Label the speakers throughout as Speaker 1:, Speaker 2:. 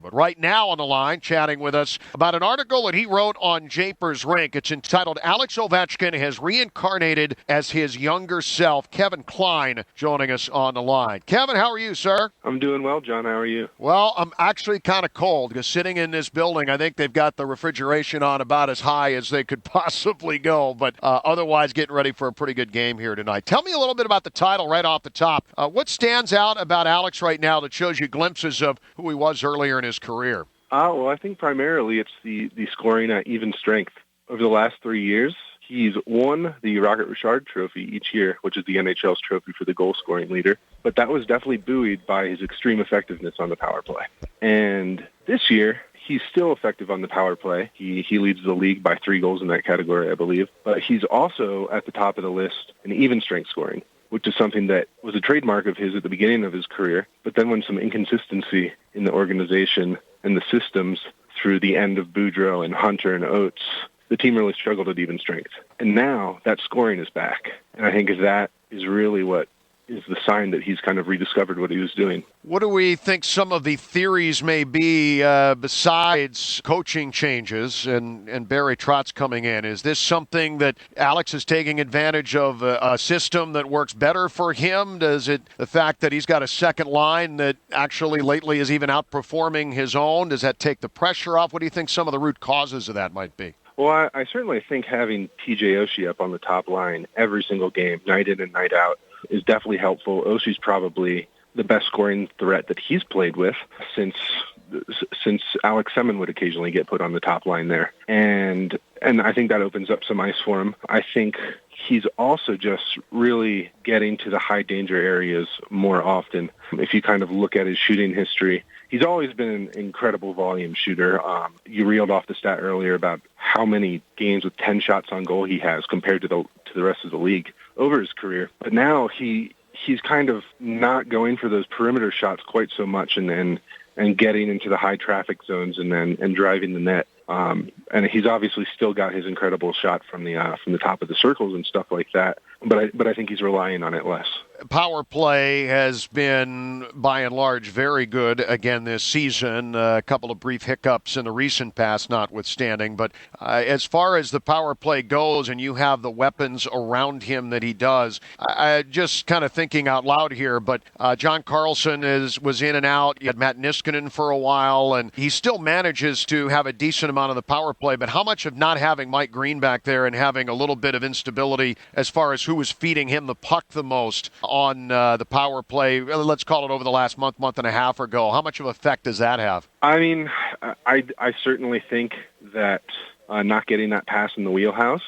Speaker 1: But right now on the line, chatting with us about an article that he wrote on Japers Rink. It's entitled Alex Ovechkin has reincarnated as his younger self. Kevin Klein joining us on the line. Kevin, how are you, sir?
Speaker 2: I'm doing well, John. How are you?
Speaker 1: Well, I'm actually kind of cold because sitting in this building, I think they've got the refrigeration on about as high as they could possibly go. But otherwise, getting ready for a pretty good game here tonight. Tell me a little bit about the title right off the top. What stands out about Alex right now that shows you glimpses of who he was earlier in his career?
Speaker 2: Well, I think primarily it's the scoring at even strength. Over the last 3 years, he's won the Rocket Richard Trophy each year, which is the NHL's trophy for the goal-scoring leader. But that was definitely buoyed by his extreme effectiveness on the power play. And this year, he's still effective on the power play. He leads the league by 3 goals in that category, I believe. But he's also at the top of the list in even strength scoring, which is something that was a trademark of his at the beginning of his career. But then when some inconsistency in the organization and the systems through the end of Boudreau and Hunter and Oates, the team really struggled at even strength. And now that scoring is back. And I think that is really what is the sign that he's kind of rediscovered what he was doing.
Speaker 1: What do we think some of the theories may be besides coaching changes and Barry Trotz coming in? Is this something that Alex is taking advantage of a system that works better for him? Does it the fact that he's got a second line that actually lately is even outperforming his own? Does that take the pressure off? What do you think some of the root causes of that might be?
Speaker 2: Well, I certainly think having TJ Oshie up on the top line every single game, night in and night out, is definitely helpful. Oshie's probably the best scoring threat that he's played with since Alex Semin would occasionally get put on the top line there. And I think that opens up some ice for him. I think he's also just really getting to the high danger areas more often. If you kind of look at his shooting history, he's always been an incredible volume shooter. You reeled off the stat earlier about how many games with 10 shots on goal he has compared to the rest of the league over his career. But now he's kind of not going for those perimeter shots quite so much and getting into the high traffic zones and driving the net. And he's obviously still got his incredible shot from the top of the circles and stuff like that. But I think he's relying on it less.
Speaker 1: Power play has been, by and large, very good again this season. A couple of brief hiccups in the recent past notwithstanding. But as far as the power play goes and you have the weapons around him that he does, I just kind of thinking out loud here, but John Carlson was in and out. You had Matt Niskanen for a while, and he still manages to have a decent amount of the power play. But how much of not having Mike Green back there and having a little bit of instability as far as who was feeding him the puck the most on the power play, let's call it over the last month and a half ago, how much of an effect does that have?
Speaker 2: I mean, I certainly think that not getting that pass in the wheelhouse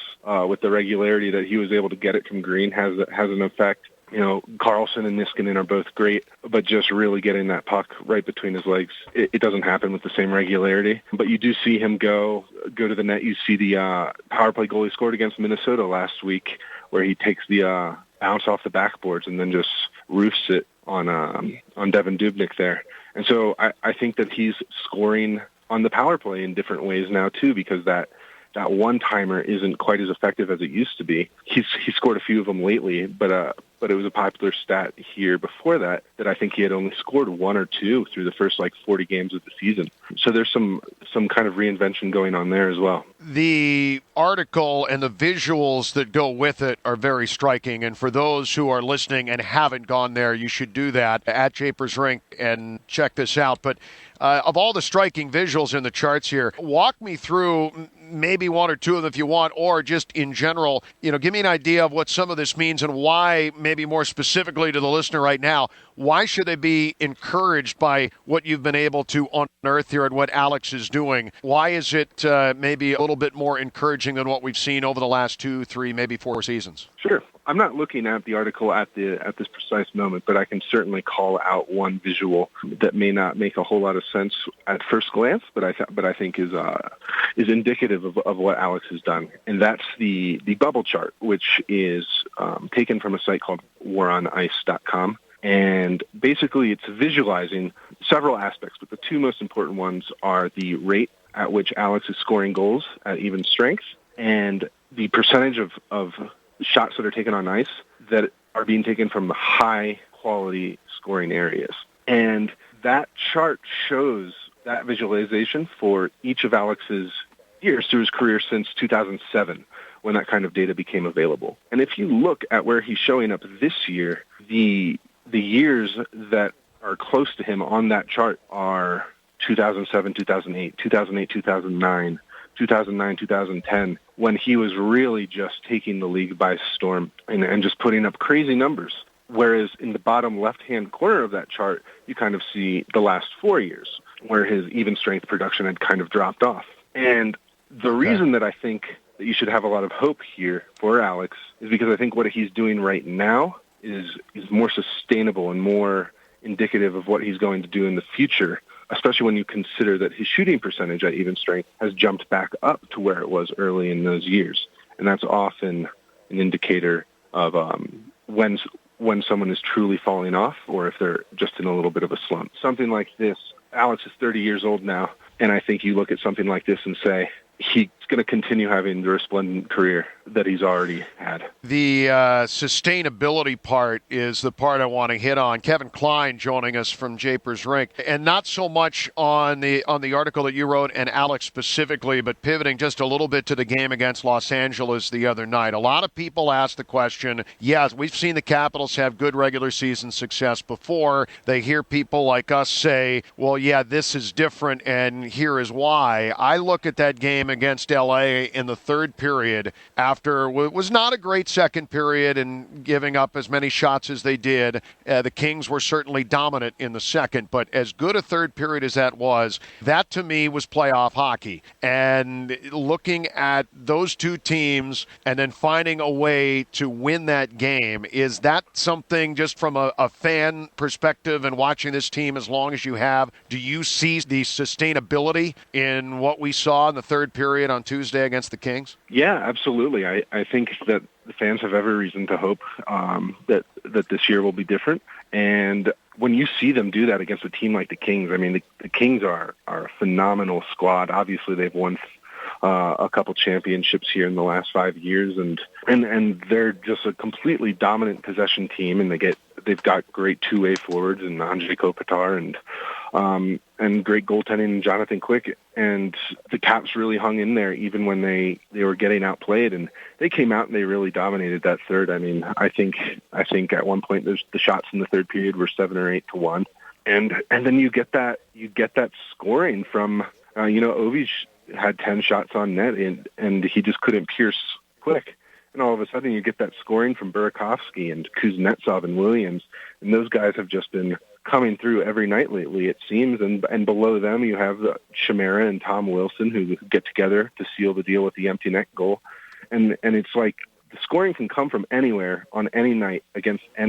Speaker 2: with the regularity that he was able to get it from Green has an effect. You know, Carlson and Niskanen are both great, but just really getting that puck right between his legs, it doesn't happen with the same regularity. But you do see him go to the net. You see the power play goal he scored against Minnesota last week, where he takes the bounce off the backboards and then just roofs it on Devin Dubnyk there. And so I think that he's scoring on the power play in different ways now too, because that one-timer isn't quite as effective as it used to be. He's scored a few of them lately, but it was a popular stat here before that I think he had only scored 1 or 2 through the first 40 games of the season. So there's some kind of reinvention going on there as well.
Speaker 1: The article and the visuals that go with it are very striking, and for those who are listening and haven't gone there, you should do that at Japers Rink and check this out. But of all the striking visuals in the charts here, walk me through maybe 1 or 2 of them if you want, or just in general, give me an idea of what some of this means and why, maybe more specifically to the listener right now, why should they be encouraged by what you've been able to unearth here and what Alex is doing? Why is it maybe a little bit more encouraging than what we've seen over the last 2, 3, maybe 4 seasons?
Speaker 2: Sure. I'm not looking at the article at this precise moment, but I can certainly call out one visual that may not make a whole lot of sense at first glance, but I think is indicative of what Alex has done, and that's the bubble chart, which is taken from a site called waronice.com. And basically it's visualizing several aspects, but the 2 most important ones are the rate at which Alex is scoring goals at even strength and the percentage of shots that are taken on ice that are being taken from high quality scoring areas. And that chart shows that visualization for each of Alex's years through his career since 2007, when that kind of data became available. And if you look at where he's showing up this year, the years that are close to him on that chart are 2007, 2008, 2008, 2009, 2009, 2010, when he was really just taking the league by storm and just putting up crazy numbers. Whereas in the bottom left-hand corner of that chart, you kind of see the last 4 years, where his even strength production had kind of dropped off. And the reason that I think that you should have a lot of hope here for Alex is because I think what he's doing right now is more sustainable and more indicative of what he's going to do in the future, especially when you consider that his shooting percentage at even strength has jumped back up to where it was early in those years. And that's often an indicator of when someone is truly falling off or if they're just in a little bit of a slump. Something like this, Alex is 30 years old now, and I think you look at something like this and say, he's going to continue having the resplendent career that he's already had.
Speaker 1: The sustainability part is the part I want to hit on. Kevin Klein joining us from Japers Rink, and not so much on the article that you wrote and Alex specifically, but pivoting just a little bit to the game against Los Angeles the other night. A lot of people ask the question, yes, we've seen the Capitals have good regular season success before. They hear people like us say, well, yeah, this is different, and here is why. I look at that game against LA in the third period after what was not a great second period and giving up as many shots as they did. The Kings were certainly dominant in the second, but as good a third period as that to me was playoff hockey. And looking at those two teams and then finding a way to win that game, is that something just from a fan perspective and watching this team as long as you have, do you see the sustainability in what we saw in the third period on Tuesday against the Kings?
Speaker 2: Yeah, absolutely. I think that the fans have every reason to hope that this year will be different. And when you see them do that against a team like the Kings, I mean, the Kings are a phenomenal squad. Obviously, they've won a couple championships here in the last 5 years, and they're just a completely dominant possession team. And they've got great two-way forwards and Andrei Kopitar and great goaltending in Jonathan Quick. And the Caps really hung in there even when they were getting outplayed, and they came out and they really dominated that third. I mean, I think at one point the shots in the third period were 7 or 8 to 1, and then you get that scoring from Ovi had 10 shots on net and he just couldn't pierce Quick. And all of a sudden you get that scoring from Burakovsky and Kuznetsov and Williams, and those guys have just been coming through every night lately, it seems. And below them you have Chimera and Tom Wilson, who get together to seal the deal with the empty net goal. And it's like the scoring can come from anywhere on any night against any